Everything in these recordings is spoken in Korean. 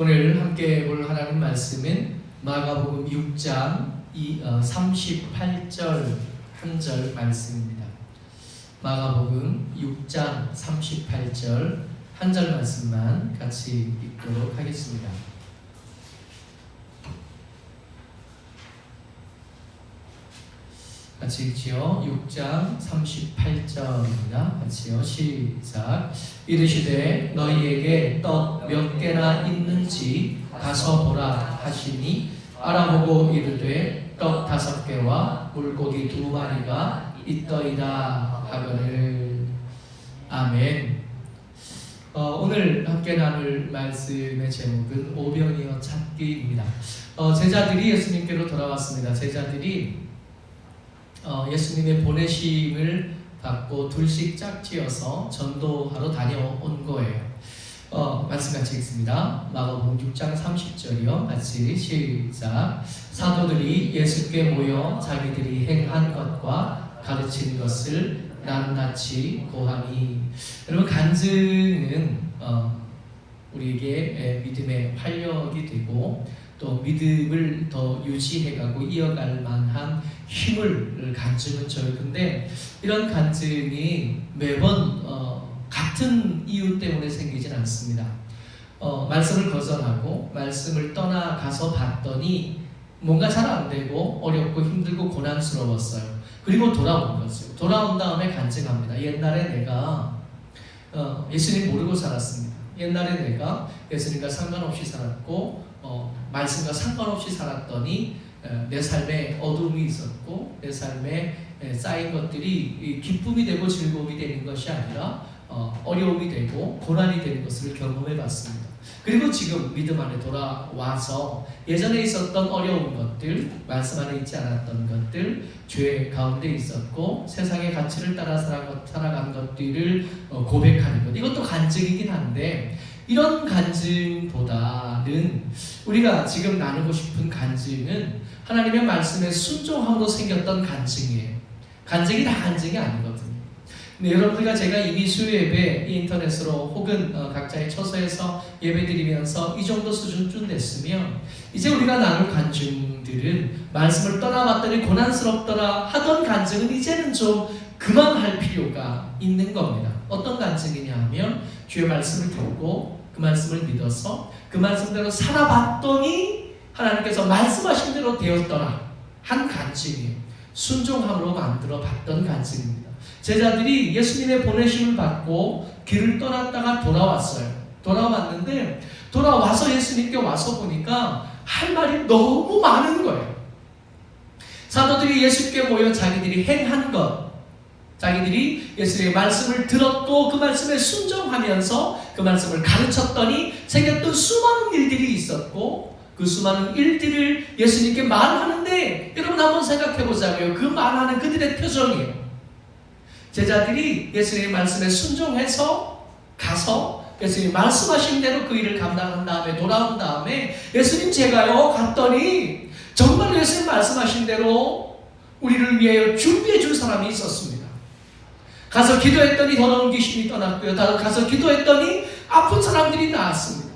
오늘 함께 볼 하나님 말씀은 마가복음 6장 38절 한 절 말씀입니다. 마가복음 6장 38절 한 절 말씀만 같이 읽도록 하겠습니다. 같이 읽지요. 6장 38절입니다. 같이요. 시작. 이르시되 너희에게 떡 몇 개나 있는지 가서 보라 하시니 알아보고 이르되 떡 5개와 물고기 2마리가 있더이다 하거늘. 아멘. 오늘 함께 나눌 말씀의 제목은 오병이어 찾기입니다. 제자들이 예수님께로 돌아왔습니다. 제자들이 예수님의 보내심을 받고 둘씩 짝지어서 전도하러 다녀온 거예요. 말씀 같이 읽습니다. 마가복음 6장 30절이요. 같이 시작. 사도들이 예수께 모여 자기들이 행한 것과 가르친 것을 낱낱이 고하니. 여러분, 간증은 우리에게 믿음의 활력이 되고 또 믿음을 더 유지해가고 이어갈 만한 힘을 간증은 줘요. 근데 이런 간증이 매번 같은 이유 때문에 생기진 않습니다. 말씀을 거절하고 말씀을 떠나가서 봤더니 뭔가 잘 안 되고 어렵고 힘들고 고난스러웠어요. 그리고 돌아온 거죠. 돌아온 다음에 간증합니다. 옛날에 내가 예수님 모르고 살았습니다. 옛날에 내가 예수님과 상관없이 살았고 말씀과 상관없이 살았더니 내 삶에 어둠이 있었고 내 삶에 쌓인 것들이 기쁨이 되고 즐거움이 되는 것이 아니라 어려움이 되고 고난이 되는 것을 경험해 봤습니다. 그리고 지금 믿음 안에 돌아와서 예전에 있었던 어려운 것들, 말씀 안에 있지 않았던 것들, 죄 가운데 있었고 세상의 가치를 따라 살아간 것들을 고백하는 것, 이것도 간증이긴 한데 이런 간증보다는 우리가 지금 나누고 싶은 간증은 하나님의 말씀에 순종함으로 생겼던 간증이에요. 간증이 다 간증이 아니거든요. 근데 여러분들과 제가 이미 수요예배 인터넷으로 혹은 각자의 처소에서 예배드리면서 이 정도 수준쯤 됐으면 이제 우리가 나눌 간증들은 말씀을 떠나봤더니 고난스럽더라 하던 간증은 이제는 좀 그만할 필요가 있는 겁니다. 어떤 간증이냐 하면 주의 말씀을 듣고 그 말씀을 믿어서 그 말씀대로 살아봤더니 하나님께서 말씀하신 대로 되었더라 한 간증이에요. 순종함으로 만들어 봤던 간증입니다. 제자들이 예수님의 보내심을 받고 길을 떠났다가 돌아왔어요. 돌아왔는데 돌아와서 예수님께 와서 보니까 할 말이 너무 많은 거예요. 사도들이 예수께 모여 자기들이 행한 것, 자기들이 예수님의 말씀을 들었고 그 말씀에 순종하면서 그 말씀을 가르쳤더니 생겼던 수많은 일들이 있었고 그 수많은 일들을 예수님께 말하는데 여러분 한번 생각해 보자고요. 그 말하는 그들의 표정이에요. 제자들이 예수님의 말씀에 순종해서 가서 예수님 말씀하신 대로 그 일을 감당한 다음에 돌아온 다음에 예수님 제가요 갔더니 정말 예수님 말씀하신 대로 우리를 위하여 준비해 줄 사람이 있었습니다. 가서 기도했더니 더러운 귀신이 떠났고요. 가서 기도했더니 아픈 사람들이 나았습니다.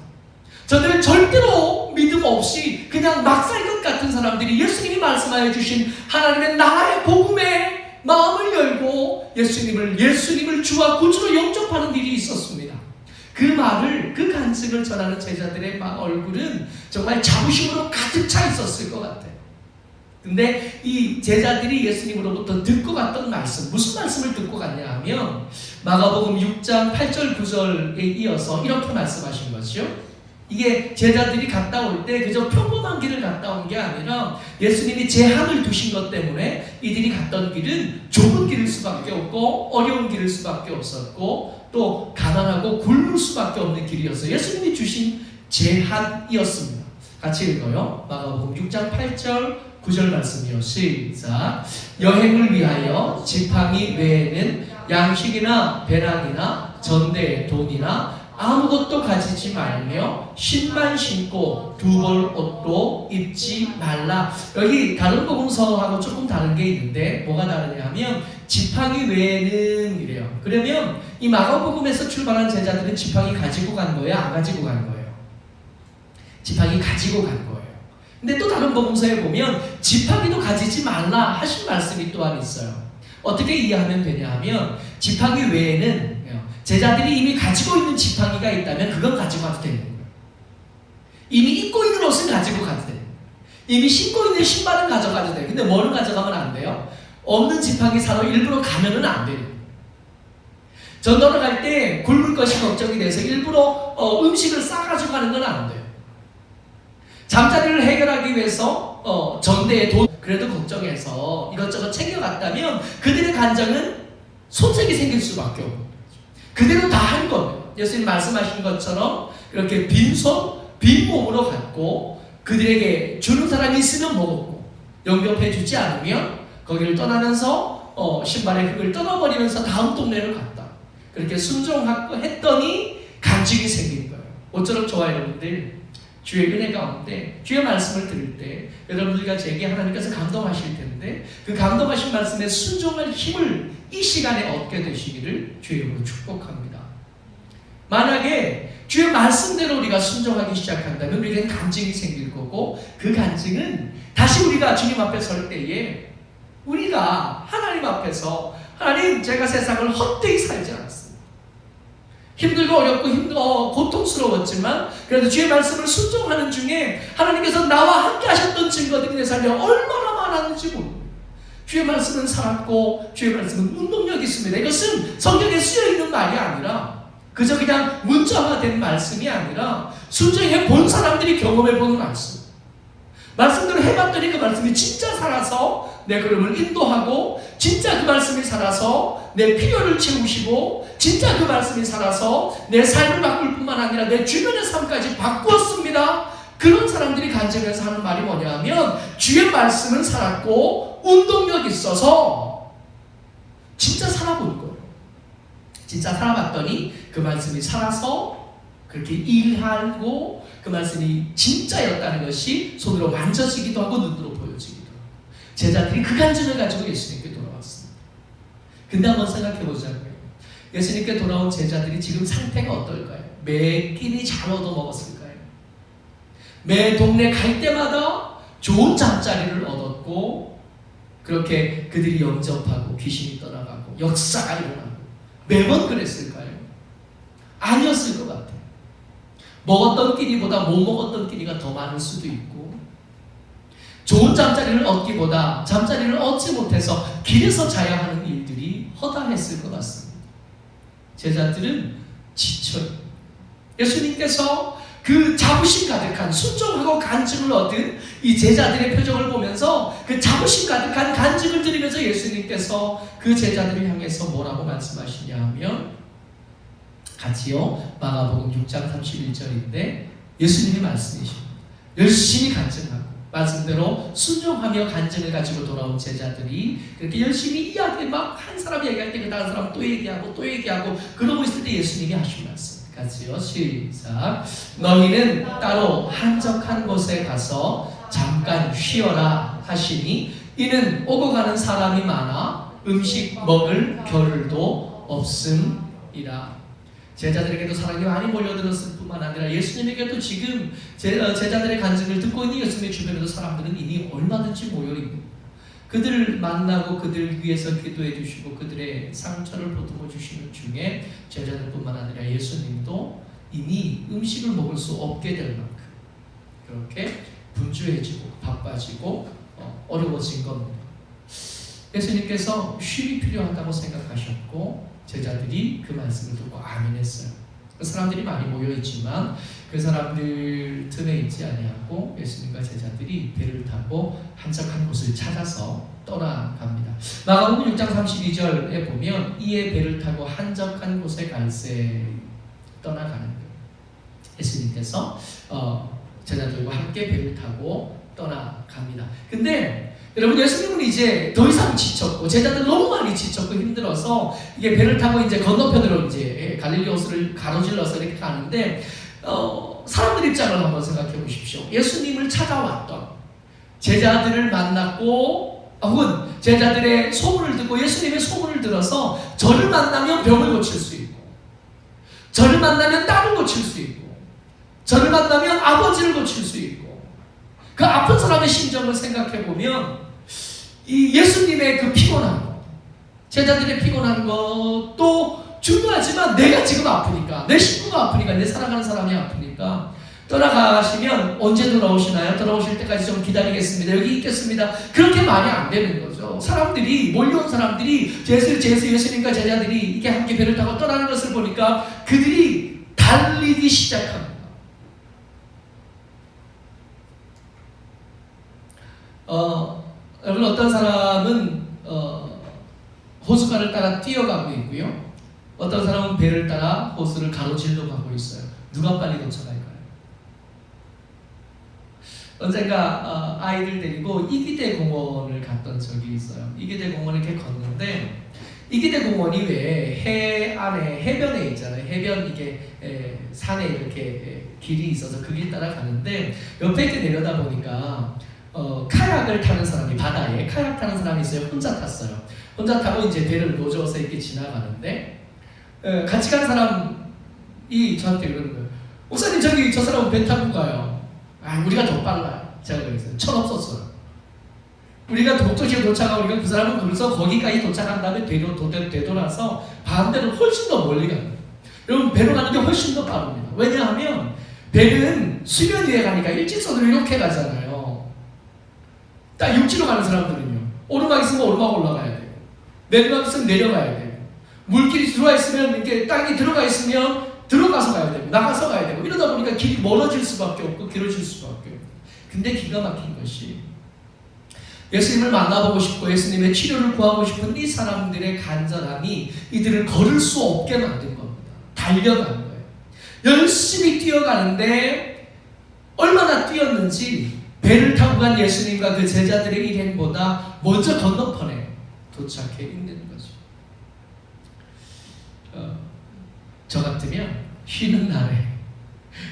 저들 절대로 믿음 없이 그냥 막 살 것 같은 사람들이 예수님이 말씀하여 주신 하나님의 나라의 복음에 마음을 열고 예수님을 주와 구주로 영접하는 일이 있었습니다. 그 말을, 그 간증을 전하는 제자들의 얼굴은 정말 자부심으로 가득 차 있었을 것 같아요. 근데 이 제자들이 예수님으로부터 듣고 갔던 말씀, 무슨 말씀을 듣고 갔냐 하면 마가복음 6장 8절 9절에 이어서 이렇게 말씀하신 것이요. 이게 제자들이 갔다 올 때 그저 평범한 길을 갔다 온 게 아니라 예수님이 제한을 두신 것 때문에 이들이 갔던 길은 좁은 길일 수밖에 없고 어려운 길일 수밖에 없었고 또 가난하고 굶을 수밖에 없는 길이었어요. 예수님이 주신 제한이었습니다. 같이 읽어요. 마가복음 6장 8절 9절 말씀이요. 시작. 여행을 위하여 지팡이 외에는 양식이나 배낭이나 전대 돈이나 아무것도 가지지 말며 신만 신고 2벌 옷도 입지 말라. 여기 다른 복음서하고 조금 다른 게 있는데 뭐가 다르냐 하면 지팡이 외에는 이래요. 그러면 이 마가복음에서 출발한 제자들은 지팡이 가지고 간 거예요? 안 가지고 간 거예요? 지팡이 가지고 간 거예요. 근데 또 다른 복음서에 보면 지팡이도 가지지 말라 하신 말씀이 또한 있어요. 어떻게 이해하면 되냐 하면 지팡이 외에는 제자들이 이미 가지고 있는 지팡이가 있다면 그건 가지고 가도 되는 거예요. 이미 입고 있는 옷은 가지고 가도 돼요. 이미 신고 있는 신발은 가져가도 돼요. 근데 뭐는 가져가면 안 돼요? 없는 지팡이 사러 일부러 가면은 안 돼요. 전도를 갈 때 굶을 것이 걱정이 돼서 일부러 음식을 싸가지고 가는 건 안 돼요. 잠자리를 해결하기 위해서 전대에 돈 그래도 걱정해서 이것저것 챙겨갔다면 그들의 간정은 손색이 생길 수밖에 없는 거죠. 그대로 다 한 겁니다. 예수님 말씀하신 것처럼 그렇게 빈손 빈몸으로 갔고 그들에게 주는 사람이 있으면 먹었고 영접해 주지 않으면 거기를 떠나면서 신발의 흙을 떠나버리면서 다음 동네를 갔다. 그렇게 순종하고 했더니 간증이 생긴 거예요. 모처럼 저와 여러분들 주의 은혜 가운데 주의 말씀을 들을 때 여러분들과 제게 하나님께서 감동하실 텐데 그 감동하신 말씀에 순종할 힘을 이 시간에 얻게 되시기를 주의 이름으로 축복합니다. 만약에 주의 말씀대로 우리가 순종하기 시작한다면 우리에겐 간증이 생길 거고 그 간증은 다시 우리가 주님 앞에 설 때에 우리가 하나님 앞에서 하나님 제가 세상을 헛되이 살지 않았습니다. 힘들고 어렵고 고통스러웠지만 그래도 주의 말씀을 순종하는 중에 하나님께서 나와 함께 하셨던 증거들이 내 삶에 얼마나 많았는지 모릅니다. 주의 말씀은 살았고 주의 말씀은 운동력이 있습니다. 이것은 성경에 쓰여있는 말이 아니라 그저 그냥 문자화된 말씀이 아니라 순종해 본 사람들이 경험해 본 말씀. 말씀대로 해봤더니 그 말씀이 진짜 살아서 내 걸음을 인도하고 진짜 그 말씀이 살아서 내 필요를 채우시고 진짜 그 말씀이 살아서 내 삶을 바꿀 뿐만 아니라 내 주변의 삶까지 바꾸었습니다. 그런 사람들이 간증해서 하는 말이 뭐냐 하면 주의 말씀은 살았고 운동력 있어서 진짜 살아본 거예요. 진짜 살아봤더니 그 말씀이 살아서 그렇게 일하고 그 말씀이 진짜였다는 것이 손으로 만져지기도 하고 눈으로 보여지기도 하고 제자들이 그 간증을 가지고 예수님께 돌아왔습니다. 근데 한번 생각해 보자고요. 예수님께 돌아온 제자들이 지금 상태가 어떨까요? 매 끼니 잘 얻어먹었을까요? 매 동네 갈 때마다 좋은 잠자리를 얻었고 그렇게 그들이 영접하고 귀신이 떠나가고 역사가 일어나고 매번 그랬을까요? 아니었을 것 같아요. 먹었던 끼니보다 못 먹었던 끼니가 더 많을 수도 있고 좋은 잠자리를 얻기보다 잠자리를 얻지 못해서 길에서 자야 하는 일들이 허다했을 것 같습니다. 제자들은 지쳐요. 예수님께서 그 자부심 가득한 순종하고 간증을 얻은 이 제자들의 표정을 보면서 그 자부심 가득한 간증을 드리면서 예수님께서 그 제자들을 향해서 뭐라고 말씀하시냐 하면 같이요. 마가복음 6장 31절인데 예수님이 말씀이십니다. 열심히 간증하고 말씀대로 순종하며 간증을 가지고 돌아온 제자들이 그렇게 열심히 이야기 막 한 사람 얘기할 때 그 다른 사람 또 얘기하고 또 얘기하고 그러고 있을 때 예수님이 하신 말씀 같이요. 시작. 너희는 따로 한적한 곳에 가서 잠깐 쉬어라 하시니 이는 오고 가는 사람이 많아 음식 먹을 겨를도 없음이라. 제자들에게도 사람이 많이 몰려들었을 뿐만 아니라 예수님에게도 지금 제자들의 간증을 듣고 있는 예수님의 주변에도 사람들은 이미 얼마든지 모여있고 그들을 만나고 그들 위해서 기도해 주시고 그들의 상처를 보듬어 주시는 중에 제자들뿐만 아니라 예수님도 이미 음식을 먹을 수 없게 될 만큼 그렇게 분주해지고 바빠지고 어려워진 겁니다. 예수님께서 쉼이 필요하다고 생각하셨고 제자들이 그 말씀을 듣고 아멘했어요. 그 사람들이 많이 모여있지만 그 사람들 틈에 있지 아니하고 예수님과 제자들이 배를 타고 한적한 곳을 찾아서 떠나갑니다. 마가복음 6장 32절에 보면 이에 배를 타고 한적한 곳에 갈새 떠나가는 거예요. 예수님께서 제자들과 함께 배를 타고 떠나갑니다. 근데 여러분 예수님은 이제 더 이상 지쳤고 제자들 너무 많이 지쳤고 힘들어서 이게 배를 타고 이제 건너편으로 이제 갈릴리 호수를 가로질러서 이렇게 가는데 사람들 입장을 한번 생각해 보십시오. 예수님을 찾아왔던 제자들을 만났고 혹은 제자들의 소문을 듣고 예수님의 소문을 들어서 저를 만나면 병을 고칠 수 있고 저를 만나면 땀을 고칠 수 있고 저를 만나면 아버지를 고칠 수 있고, 그 아픈 사람의 심정을 생각해 보면 이 예수님의 그 피곤한 것, 제자들의 피곤한 것도 중요하지만 내가 지금 아프니까, 내 식구가 아프니까, 내 사랑하는 사람이 아프니까 떠나가시면 언제 돌아오시나요? 돌아오실 때까지 좀 기다리겠습니다. 여기 있겠습니다. 그렇게 말이 안 되는 거죠. 사람들이, 몰려온 사람들이, 예수님과 제자들이 이렇게 함께 배를 타고 떠나는 것을 보니까 그들이 달리기 시작합니다. 여러분, 어떤 사람은 호숫가를 따라 뛰어가고 있고요. 어떤 사람은 배를 따라 호수를 가로질러 가고 있어요. 누가 빨리 도착할까요? 언젠가 아이들 데리고 이기대 공원을 갔던 적이 있어요. 이기대 공원을 이렇게 걷는데, 이기대 공원이 왜 해 안에 해변에 있잖아요. 해변 이게 산에 이렇게 길이 있어서 그 길 따라 가는데, 옆에 이렇게 내려다 보니까 카약을 타는 사람이, 바다에 카약 타는 사람이 있어요. 혼자 탔어요. 혼자 타고 이제 배를 노져서 이렇게 지나가는데, 같이 간 사람이 저한테 그러는 거예요. 목사님, 저기 저 사람은 배 타고 가요. 우리가 더 빨라요. 제가 그랬어요. 철없었어요. 우리가 목적지에 도착하고 우리가 그 사람은 그래서 거기까지 도착한 다음에 되돌아서 반대로 훨씬 더 멀리 가요. 여러분, 배로 가는 게 훨씬 더 빠릅니다. 왜냐하면 배는 수면 위에 가니까 일직선으로 이렇게 가잖아요. 딱 육지로 가는 사람들은요, 오르막 있으면 오르막 올라가야 돼요. 내리막 있으면 내려가야 돼요. 물길이 들어와 있으면, 이렇게 땅이 들어가 있으면 들어가서 가야 되고 나가서 가야 되고, 이러다 보니까 길이 멀어질 수밖에 없고 길어질 수밖에 없고. 근데 기가 막힌 것이, 예수님을 만나보고 싶고 예수님의 치료를 구하고 싶은 이 사람들의 간절함이 이들을 걸을 수 없게 만든 겁니다. 달려가는 거예요. 열심히 뛰어가는데 얼마나 뛰었는지 배를 타고 간 예수님과 그 제자들의 일행보다 먼저 건너편에 도착해 있는 거죠. 저 같으면 쉬는 날에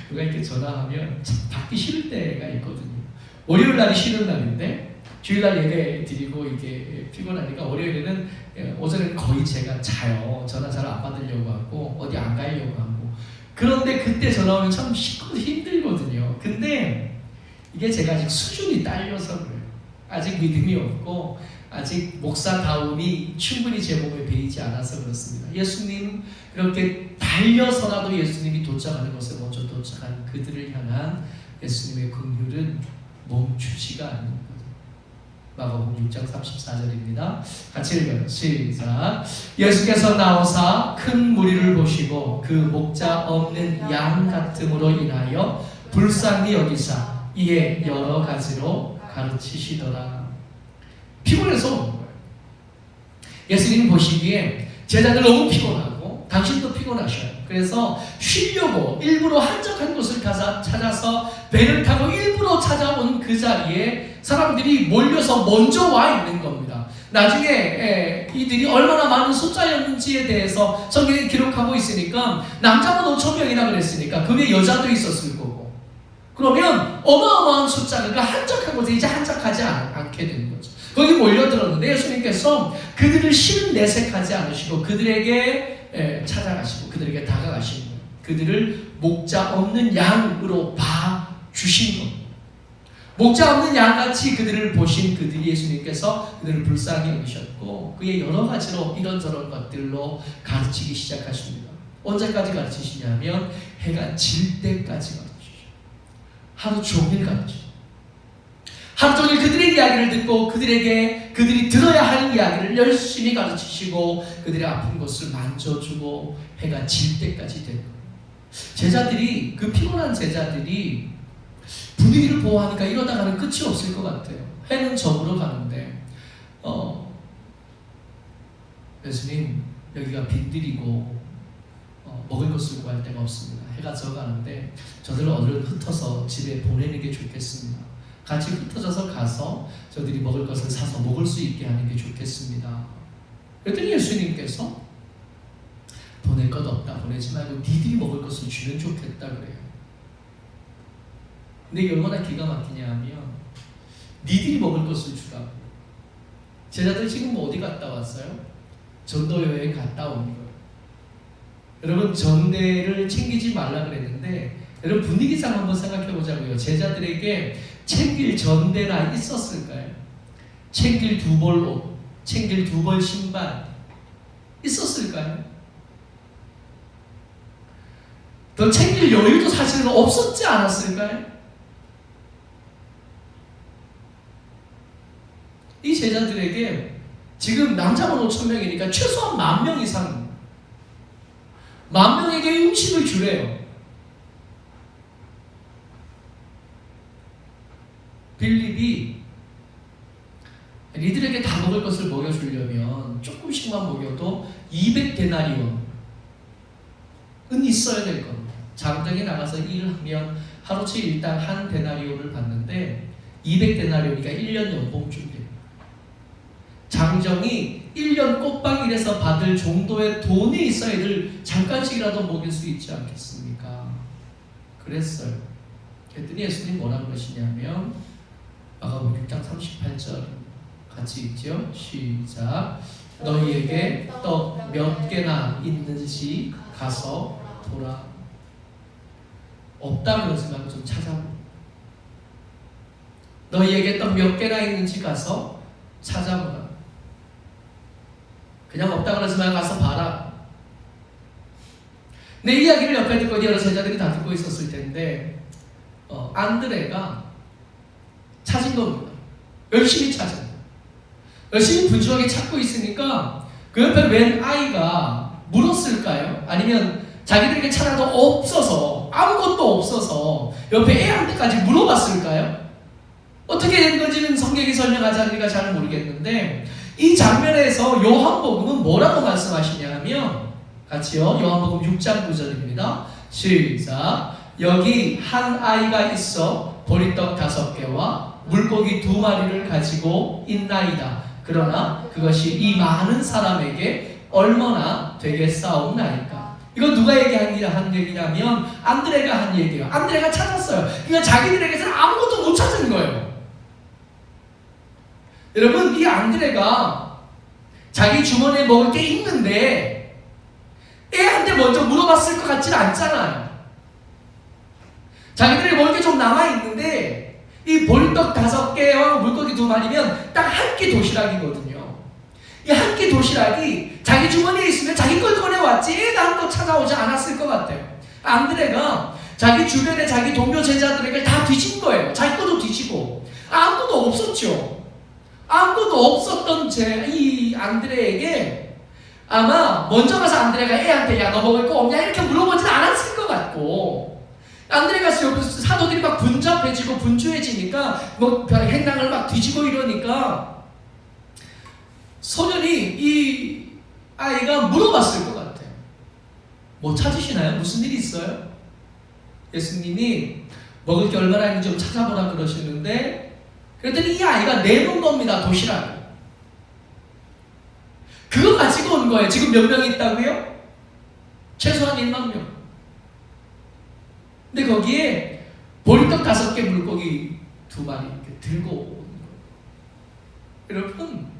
누가 이렇게 전화하면 참 받기 싫을 때가 있거든요. 월요일 날이 쉬는 날인데 주일날 예배 드리고 이게 피곤하니까 월요일에는 오전에는 거의 제가 자요. 전화 잘 안 받으려고 하고 어디 안 가려고 하고. 그런데 그때 전화 오면 참 힘들거든요. 근데 이게 제가 아직 수준이 딸려서 그래요. 아직 믿음이 없고 아직 목사다움이 충분히 제 몸에 배이지 않아서 그렇습니다. 예수님, 그렇게 달려서라도 예수님이 도착하는 곳에 먼저 도착한 그들을 향한 예수님의 긍휼은 멈추지가 않는 거죠. 마가복음 6장 34절입니다. 같이 읽어요. 시작. 예수께서 나오사 큰 무리를 보시고 그 목자 없는 양 같음으로 인하여 불쌍히 여기사 이에 여러 가지로 가르치시더라. 피곤해서 온 거예요. 예수님 보시기에 제자들 너무 피곤하고 당신도 피곤하셔요. 그래서 쉬려고 일부러 한적한 곳을 찾아서 배를 타고 일부러 찾아온 그 자리에 사람들이 몰려서 먼저 와 있는 겁니다. 나중에 이들이 얼마나 많은 숫자였는지에 대해서 성경에 기록하고 있으니까 남자만 5,000명이나 그랬으니까 그 위에 여자도 있었을 거고, 그러면 어마어마한 숫자, 그러니까 한적한 곳에 이제 한적하지 않게 된 거죠. 거기 몰려들었는데 예수님께서 그들을 싫은 내색하지 않으시고 그들에게 찾아가시고 그들에게 다가가시는 거예요. 그들을 목자 없는 양으로 봐주신 겁니다. 목자 없는 양같이 그들을 보신 그들이 예수님께서 그들을 불쌍히 여기셨고 그의 여러 가지로 이런저런 것들로 가르치기 시작하십니다. 언제까지 가르치시냐면 해가 질 때까지 가르치시죠. 하루 종일 가르치죠. 하루 종일 그들의 이야기를 듣고 그들이 들어야 할 이야기를 열심히 가르치시고 그들의 아픈 곳을 만져주고 해가 질 때까지 된 거예요. 제자들이, 그 피곤한 제자들이 분위기를 보호하니까 이러다가는 끝이 없을 것 같아요. 해는 저물어 가는데 예수님, 여기가 빈들이고 먹을 것을 구할 데가 없습니다. 해가 져가는데 저들을 얼른 흩어서 집에 보내는 게 좋겠습니다. 같이 흩어져서 가서 저들이 먹을 것을 사서 먹을 수 있게 하는 게 좋겠습니다. 그랬더니 예수님께서 보낼 것 없다, 보내지 말고 니들이 먹을 것을 주면 좋겠다 그래요. 근데 이게 얼마나 기가 막히냐 하면 니들이 먹을 것을 주라고. 제자들 지금 어디 갔다 왔어요? 전도 여행 갔다 온 거예요. 여러분, 전대를 챙기지 말라 그랬는데 여러분 분위기상 한번 생각해 보자고요. 제자들에게 챙길 전대나 있었을까요? 챙길 두 벌 옷, 챙길 두 벌 신발 있었을까요? 더 챙길 여유도 사실은 없었지 않았을까요? 이 제자들에게 지금 남자만 5,000명이니까 최소한 10,000명 이상 10,000명에게 음식을 주래요. 빌립이 이들에게 다 먹을 것을 먹여주려면 조금씩만 먹여도 200데나리온은 있어야 될 겁니다. 장정에 나가서 일하면 하루치 일당 한 데나리온을 받는데 200데나리온이니까 1년 연봉 준대요. 장정이 1년 꽃방 일에서 받을 정도의 돈이 있어야 애들 잠깐씩이라도 먹일 수 있지 않겠습니까? 그랬어요. 그랬더니 예수님 뭐라고 그러시냐면 마가복음 6장 38절 같이 읽죠. 시작. 너희에게 떡 몇 개나 있는지 가서 보라. 없다 그러지 말고 좀 찾아보라. 너희에게 떡 몇 개나 있는지 가서 찾아보라. 그냥 없다 그러지 말고 가서 봐라. 내 이야기를 옆에 듣고 여러 제자들이 다 듣고 있었을 텐데 안드레가 찾은 겁니다. 열심히 찾은 거예요. 열심히 분주하게 찾고 있으니까 그 옆에 웬 아이가 물었을까요? 아니면 자기들에게 찾아도 없어서 아무것도 없어서 옆에 애한테까지 물어봤을까요? 어떻게 된 건지는 성경이 설명하지 않으니까 잘 모르겠는데 이 장면에서 요한복음은 뭐라고 말씀하시냐면 같이요. 요한복음 6장 9절입니다. 시작. 여기 한 아이가 있어 보리떡 5개와 물고기 2마리를 가지고 있나이다. 그러나 그것이 이 많은 사람에게 얼마나 되겠사옵나이까. 이거 누가 한 얘기냐면 안드레가 한 얘기예요. 안드레가 찾았어요. 그러니까 자기들에게서는 아무것도 못 찾은 거예요. 여러분 이 안드레가 자기 주머니에 먹을 게 있는데 애한테 먼저 물어봤을 것 같지는 않잖아요. 자기들이 먹을 게 좀 남아있는데 이 보리떡 5개와 물고기 2마리면 딱 한 끼 도시락이거든요. 이 한 끼 도시락이 자기 주머니에 있으면 자기 걸 꺼내왔지 애가 한 거 찾아오지 않았을 것 같아요. 안드레가 자기 주변에 자기 동료 제자들에게 다 뒤진 거예요. 자기 것도 뒤지고 아무것도 없었죠. 아무것도 없었던 이 안드레에게 아마 먼저 가서 안드레가 애한테 야 너 먹을 거 없냐 이렇게 물어보진 않았을 것 같고 안드레가 옆에서 사도들이 막 분잡해지고 분주해지니까 뭐 행랑을 막 뒤지고 이러니까 소년이 이 아이가 물어봤을 것 같아요. 뭐 찾으시나요? 무슨 일이 있어요? 예수님이 먹을 게 얼마나 있는지 좀 찾아보라 그러시는데 그랬더니 이 아이가 내놓은 겁니다. 도시락을. 그거 가지고 온 거예요. 지금 몇 명 있다고요? 최소한 10,000명. 근데 거기에 보리떡 5개 물고기 2마리 이렇게 들고 온 거예요. 여러분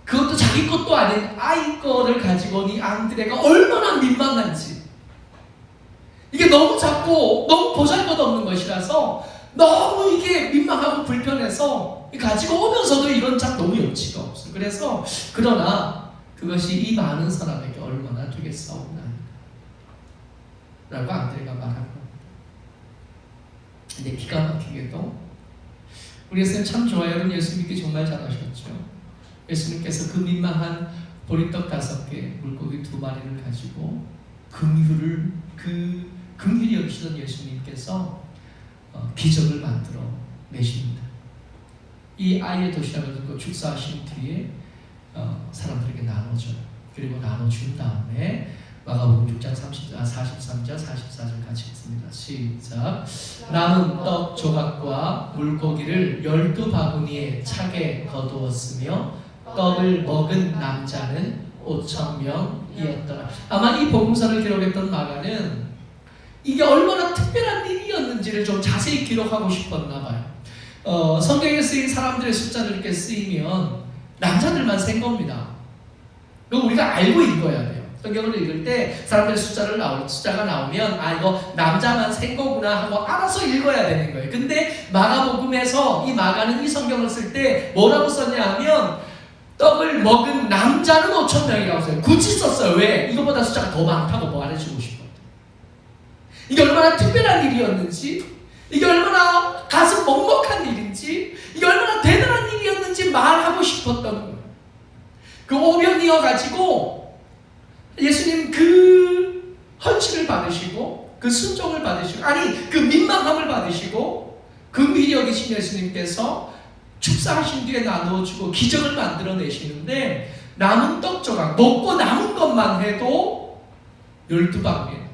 그것도 자기 것도 아닌 아이 거를 가지고 온 이 안드레가 얼마나 민망한지 이게 너무 작고 너무 보잘것없는 것이라서 너무 이게 민망하고 불편해서 가지고 오면서도 이런 짝 너무 여치가 없어요. 그래서 그러나 그것이 이 많은 사람에게 얼마나 되겠사옵나이까 라고 안드레가 말한 겁니다. 근데 기가 막히게도 우리 예수님 참 좋아요. 여러분 예수 믿기 정말 잘하셨죠. 예수님께서 그 민망한 보리떡 5개 물고기 2마리를 가지고 긍휼히 여기시던 예수님께서 기적을 만들어 내십니다. 이 아이의 도시락을 듣고 축사하신 뒤에 사람들에게 나눠줘요. 그리고 나눠준 다음에 마가복음 6장 43절 44절 같이 읽습니다. 시작. 남은 떡 조각과 물고기를 12바구니에 차게 거두었으며 떡을 먹은 남자는 5,000명이었더라. 아마 이 복음서를 기록했던 마가는 이게 얼마나 특별한 일이었는지를 좀 자세히 기록하고 싶었나 봐요. 성경에 쓰인 사람들의 숫자를 이렇게 쓰이면 남자들만 센 겁니다. 그거 우리가 알고 읽어야 돼요. 성경을 읽을 때 사람들의 숫자가 나오면 아 이거 남자만 센 거구나 하고 알아서 읽어야 되는 거예요. 근데 마가복음에서 이 마가는 이 성경을 쓸 때 뭐라고 썼냐 하면 떡을 먹은 남자는 5,000명이라고 써요. 굳이 썼어요. 왜? 이거보다 숫자가 더 많다고 말해주고 싶어요. 이게 얼마나 특별한 일이었는지, 이게 얼마나 가슴 먹먹한 일인지, 이게 얼마나 대단한 일이었는지 말하고 싶었던 거예요. 그 오병이어가지고 예수님 그 헌신을 받으시고 그 순종을 받으시고 아니 그 민망함을 받으시고 그 위력이신 예수님께서 축사하신 뒤에 나누어주고 기적을 만들어내시는데 남은 떡 조각 먹고 남은 것만 해도 12방이에요.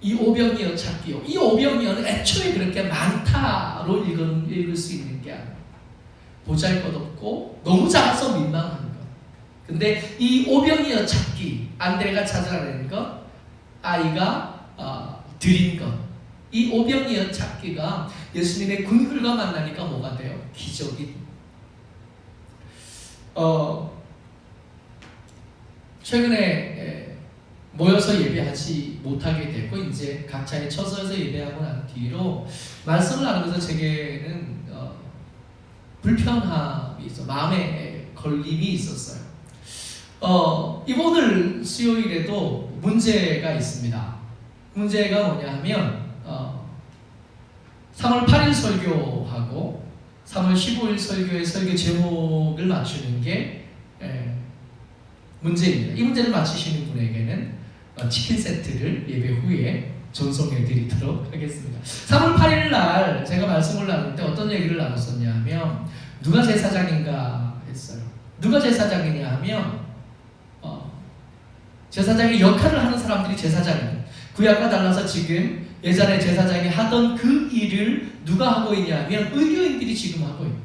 이 오병이어 찾기요. 이 오병이어는 애초에 그렇게 많다로 읽을 수 있는 게 아니에요. 보잘것없고 너무 작아서 민망한 것. 근데 이 오병이어 찾기, 안드레가 찾아낸 것, 아이가 드린 것, 이 오병이어 찾기가 예수님의 군글과 만나니까 뭐가 돼요? 기적이. 최근에 모여서 예배하지 못하게 됐고 이제 각자의 처소에서 예배하고 난 뒤로 말씀을 나누면서 제게는 불편함이 있어, 마음에 걸림이 있었어요. 오늘 수요일에도 문제가 있습니다. 문제가 뭐냐 하면 3월 8일 설교하고 3월 15일 설교의 설교 제목을 맞추는 게 문제입니다. 이 문제를 맞히시는 분에게는 치킨 세트를 예배 후에 전송해 드리도록 하겠습니다. 3월 8일 날 제가 말씀을 나눌 때 어떤 얘기를 나눴었냐 면 누가 제사장인가 했어요. 누가 제사장이냐 하면 제사장의 역할을 하는 사람들이 제사장이에요. 구약과 달라서 지금 예전에 제사장이 하던 그 일을 누가 하고 있냐 하면 의료인들이 지금 하고 있고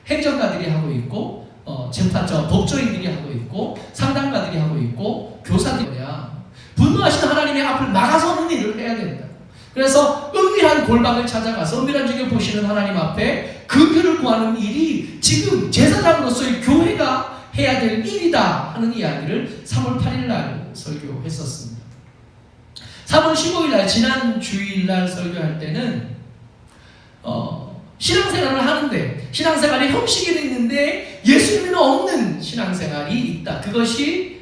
행정가들이 하고 있고 법조인들이 하고 있고 상담가들이 하고 있고 교사들이야. 분노하시는 하나님의 앞을 막아서는 일을 해야 된다. 그래서 은밀한 골방을 찾아가서 은밀한 중에 보시는 하나님 앞에 긍휼을 구하는 일이 지금 제사장으로서의 교회가 해야 될 일이다 하는 이야기를 3월 8일 날 설교했었습니다. 3월 15일 날 지난 주일 날 설교할 때는 신앙생활을 하는데 신앙생활에 형식이 있는데 예수님은 없는 신앙생활이 있다. 그것이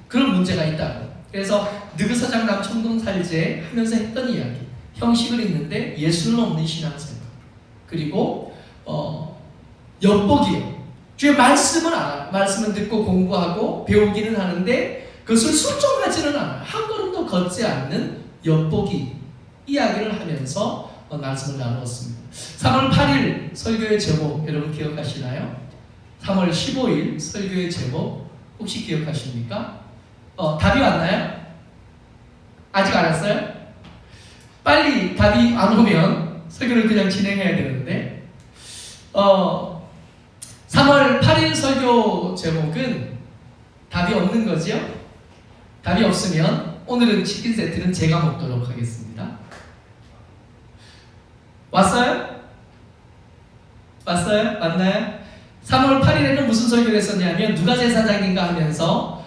그런 문제가 있다. 그래서 느그서장 남청동 살제 하면서 했던 이야기, 형식을 있는데 예수는 없는 신앙생활, 그리고 엿보기요. 주의 말씀은 알아요. 말씀은 듣고 공부하고 배우기는 하는데 그것을 순종하지는 않아요. 한 걸음도 걷지 않는 엿보기 이야기를 하면서 말씀을 나누었습니다. 3월 8일 설교의 제목 여러분 기억하시나요? 3월 15일 설교의 제목 혹시 기억하십니까? 답이 왔나요? 아직 안 왔어요? 빨리 답이 안 오면 설교를 그냥 진행해야 되는데 3월 8일 설교 제목은 답이 없는 거지요? 답이 없으면 오늘은 치킨 세트는 제가 먹도록 하겠습니다. 왔어요? 왔어요? 맞나요? 3월 8일에는 무슨 설교를 했었냐면 누가 제사장인가 하면서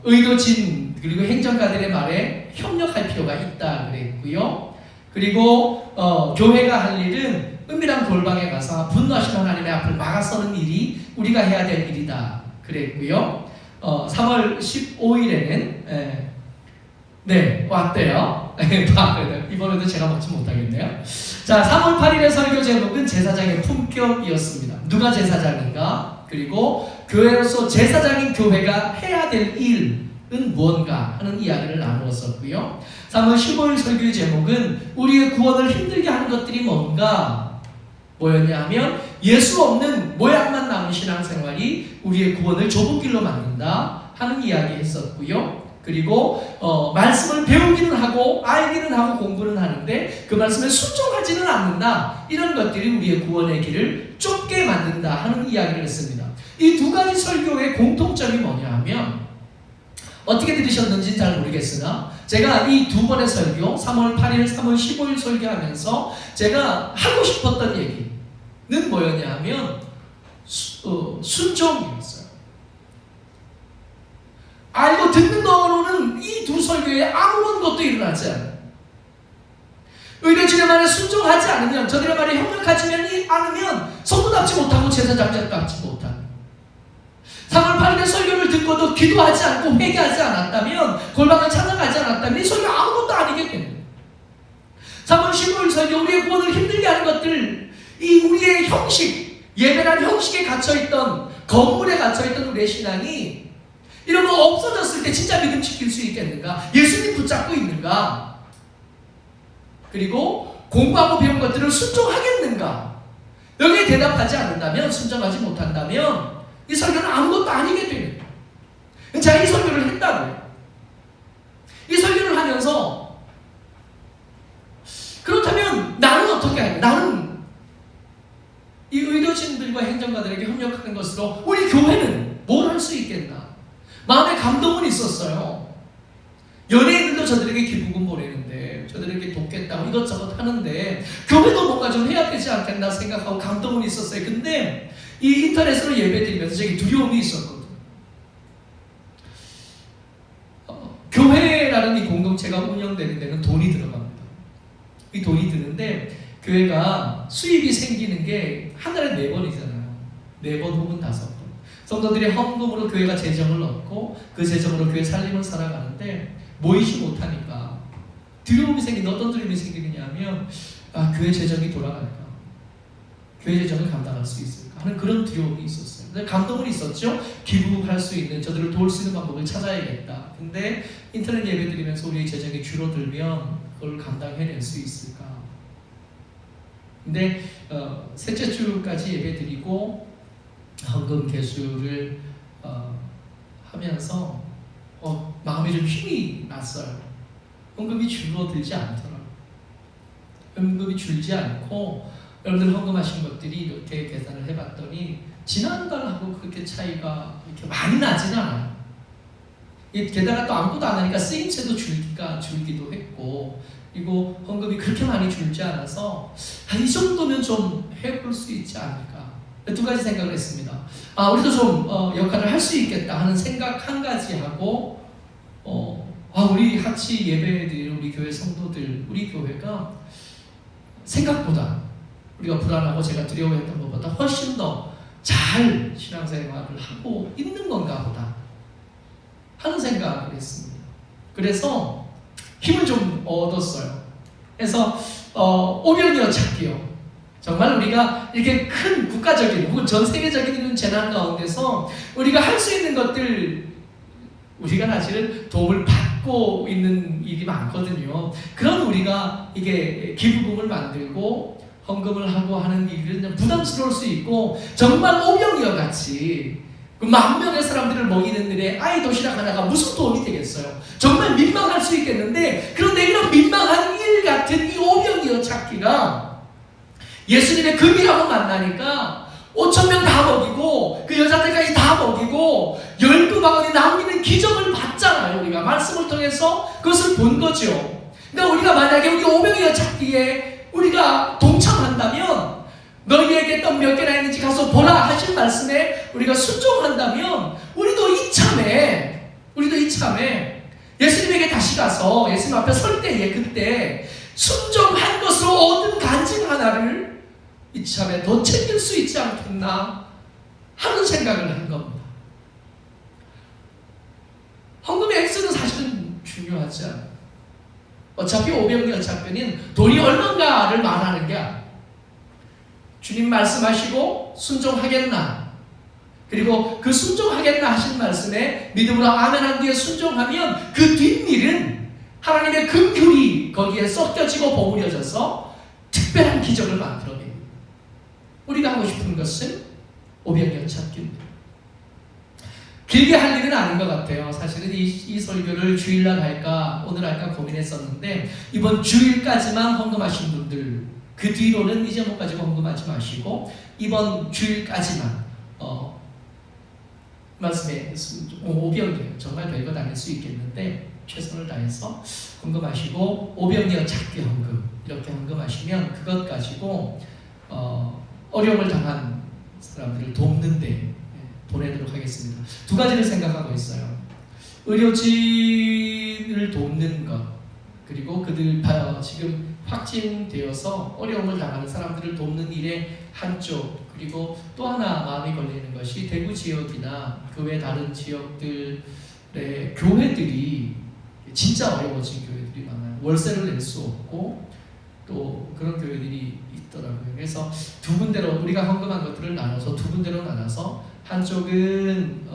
의도진 그리고 행정가들의 말에 협력할 필요가 있다 그랬고요. 그리고 교회가 할 일은 은밀한 골방에 가서 분노하시는 하나님의 앞을 막아서는 일이 우리가 해야 될 일이다 그랬고요. 3월 15일에는 네 왔대요. 이번에도 제가 먹지 못하겠네요. 자, 3월 8일의 설교 제목은 제사장의 품격이었습니다. 누가 제사장인가? 그리고 교회로서 제사장인 교회가 해야 될 일은 무언가 하는 이야기를 나누었었고요. 3월 15일 설교의 제목은 우리의 구원을 힘들게 하는 것들이 뭔가 뭐였냐 하면 예수 없는 모양만 남은 신앙생활이 우리의 구원을 좁은 길로 만든다 하는 이야기 했었고요. 그리고 말씀을 배우기는 하고 알기는 하고 공부는 하는데 그 말씀에 순종하지는 않는다. 이런 것들이 우리의 구원의 길을 좁게 만든다 하는 이야기를 했습니다. 이 두 가지 설교의 공통점이 뭐냐 하면 어떻게 들으셨는지는 잘 모르겠으나 제가 이 두 번의 설교 3월 8일, 3월 15일 설교하면서 제가 하고 싶었던 얘기 뭐였냐 하면 순종이었어요. 알고 듣는 거로는 이 두 설교에 아무런 것도 일어나지 않아요. 의료진의 말에 순종하지 않으면, 저들의 말에 협력하지 않으면 성도답지 못하고 제사장답지 못하는, 3월 8일에 설교를 듣고도 기도하지 않고 회개하지 않았다면, 골방을 찾아가지 않았다면 이 설교 아무것도 아니게 되는 거예요. 3월 15일 설교, 우리의 구원을 힘들게 하는 것들, 이 우리의 형식, 예배란 형식에 갇혀있던, 건물에 갇혀있던 우리의 신앙이 이런 거 없어졌을 때 진짜 믿음 지킬 수 있겠는가? 예수님 붙잡고 있는가? 그리고 공부하고 배운 것들을 순종하겠는가? 여기에 대답하지 않는다면, 순종하지 못한다면 이 설교는 아무것도 아니게 되는 거예요. 제가 이 설교를 했다고요. 이 설교를 하면서 그렇다면 나는 어떻게 할까? 나는 이 의료진들과 행정가들에게 협력하는 것으로 우리 교회는 뭘 할 수 있겠나? 마음에 감동은 있었어요. 연예인들도 저들에게 기부금 보내는데, 저들에게 돕겠다고 이것저것 하는데 교회도 뭔가 좀 해야 되지 않겠나 생각하고 감동은 있었어요. 근데 이 인터넷으로 예배드리면서 제게 두려움이 있었거든요. 교회라는 이 공동체가 운영되는 데는 돈이 들어갑니다. 이 돈이 드는데 교회가 수입이 생기는 게 한 달에 4번이잖아요. 4번 혹은 5번. 성도들이 헌금으로 교회가 재정을 얻고 그 재정으로 교회 살림을 살아가는데 모이지 못하니까 두려움이 생기는, 어떤 두려움이 생기느냐 하면 교회 재정이 돌아갈까? 교회 재정을 감당할 수 있을까? 하는 그런 두려움이 있었어요. 근데 감동은 있었죠. 기부할 수 있는, 저들을 도울 수 있는 방법을 찾아야겠다. 근데 인터넷 예배 드리면서 우리의 재정이 줄어들면 그걸 감당해낼 수 있을까? 근데 셋째 주까지 예배 드리고 헌금 개수를 하면서 마음에 좀 힘이 났어요. 헌금이 줄어들지 않더라고요. 헌금이 줄지 않고, 여러분들 헌금하신 것들이 이렇게 계산을 해봤더니 지난달하고 그렇게 차이가 이렇게 많이 나진 않아요. 게다가 또 아무것도 안 하니까 쓰임새도 줄기도 했고, 그리고 헌금이 그렇게 많이 줄지 않아서 이 정도면 좀 해볼 수 있지 않을까. 2가지 생각을 했습니다. 우리도 좀 역할을 할 수 있겠다 하는 생각 1가지 하고, 우리 같이 예배드리는 우리 교회 성도들, 우리 교회가 생각보다 우리가 불안하고 제가 두려워했던 것보다 훨씬 더 잘 신앙생활을 하고 있는 건가 보다 하는 생각을 했습니다. 그래서 힘을 좀 얻었어요. 그래서 오병이어 찾기요. 정말 우리가 이렇게 큰 국가적인 혹은 전 세계적인 이런 재난 가운데서 우리가 할 수 있는 것들, 우리가 사실은 도움을 받고 있는 일이 많거든요. 그런 우리가 이게 기부금을 만들고 헌금을 하고 하는 일은 부담스러울 수 있고, 정말 오병이어 같이 그 10,000명의 사람들을 먹이는 일에 아이 도시락 하나가 무슨 도움이 되겠어요? 정말 민망할 수 있겠는데, 그런데 이런 민망한 일 같은 이 오병이어 찾기가 예수님의 금이라고 만나니까 5,000명 다 먹이고 그 여자들까지 다 먹이고 12바구니 남기는 기적을 봤잖아요. 우리가 말씀을 통해서 그것을 본 거죠. 그러니까 우리가 만약에 우리 오병이어 찾기에 우리가 동참한다면, 너희에게 떡 몇 개나 있는지 가서 보라 하신 말씀에 우리가 순종한다면 우리도 이참에 예수님에게 다시 가서 예수님 앞에 설 때에 그때 순종한 것으로 얻은 간증 하나를 이참에 더 챙길 수 있지 않겠나 하는 생각을 한 겁니다. 헌금의 액수는 사실은 중요하지 않아요. 어차피 오병이어 찾기는 돈이 얼마인가를 말하는 게 아니에요. 주님 말씀하시고 순종하겠나, 그리고 그 순종하겠나 하신 말씀에 믿음으로 아멘한 뒤에 순종하면 그 뒷일은 하나님의 긍휼이 거기에 섞여지고 버무려져서 특별한 기적을 만들어냅니다. 우리가 하고 싶은 것은 오병이어 찾기입니다. 길게 할 일은 아닌 것 같아요. 사실은 이 설교를 주일날 할까 오늘 할까 고민했었는데, 이번 주일까지만 헌금하신 분들, 그 뒤로는 이제 못 가지고 헌금하지 마시고 이번 주일까지만 말씀에 오병이어, 정말 별것 아닐 수 있겠는데 최선을 다해서 헌금하시고 오병이어 찾기 헌금, 이렇게 헌금하시면 그것 가지고 어려움을 당한 사람들을 돕는 데 보내도록 하겠습니다. 두 가지를 생각하고 있어요. 의료진을 돕는 것, 그리고 그들 지금 확진되어서 어려움을 당하는 사람들을 돕는 일의 한쪽, 그리고 또 하나 마음이 걸리는 것이 대구 지역이나 그 외 다른 지역들의 교회들이 진짜 어려워진 교회들이 많아요. 월세를 낼 수 없고 또 그런 교회들이 있더라고요. 그래서 두 군데로 우리가 헌금한 것들을 나눠서 두 군데로 나눠서 한쪽은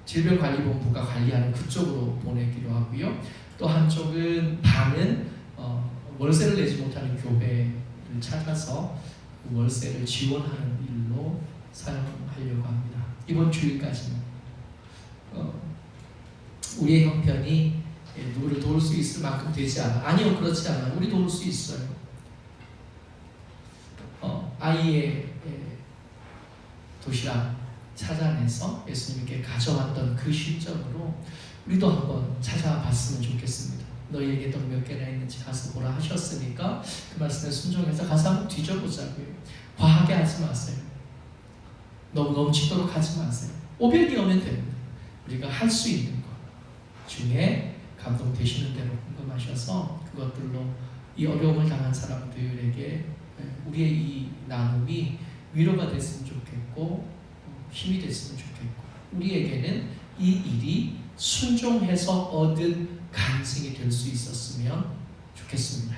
질병관리본부가 관리하는 그쪽으로 보내기로 하고요. 또 한쪽은 반은 월세를 내지 못하는 교회를 찾아서 그 월세를 지원하는 일로 사용하려고 합니다. 이번 주일까지는 우리의 형편이 누구를 도울 수 있을 만큼 되지 않아. 아니요, 그렇지 않아요. 우리 도울 수 있어요. 아이의 도시락 찾아내서 예수님께 가져왔던 그 시점으로 우리도 한번 찾아봤으면 좋겠습니다. 너희에게 떡 몇 개나 있는지 가서 보라 하셨으니까 그 말씀에 순종해서 가서 한번 뒤져보자고요. 과하게 하지 마세요. 너무 넘치도록 하지 마세요. 오병이 오면 됩니다. 우리가 할 수 있는 것 중에 감동되시는 대로 헌금하셔서 그것들로 이 어려움을 당한 사람들에게 우리의 이 나눔이 위로가 됐으면 좋겠고 힘이 됐으면 좋겠고 우리에게는 이 일이 순종해서 얻은 간증이 될 수 있었으면 좋겠습니다.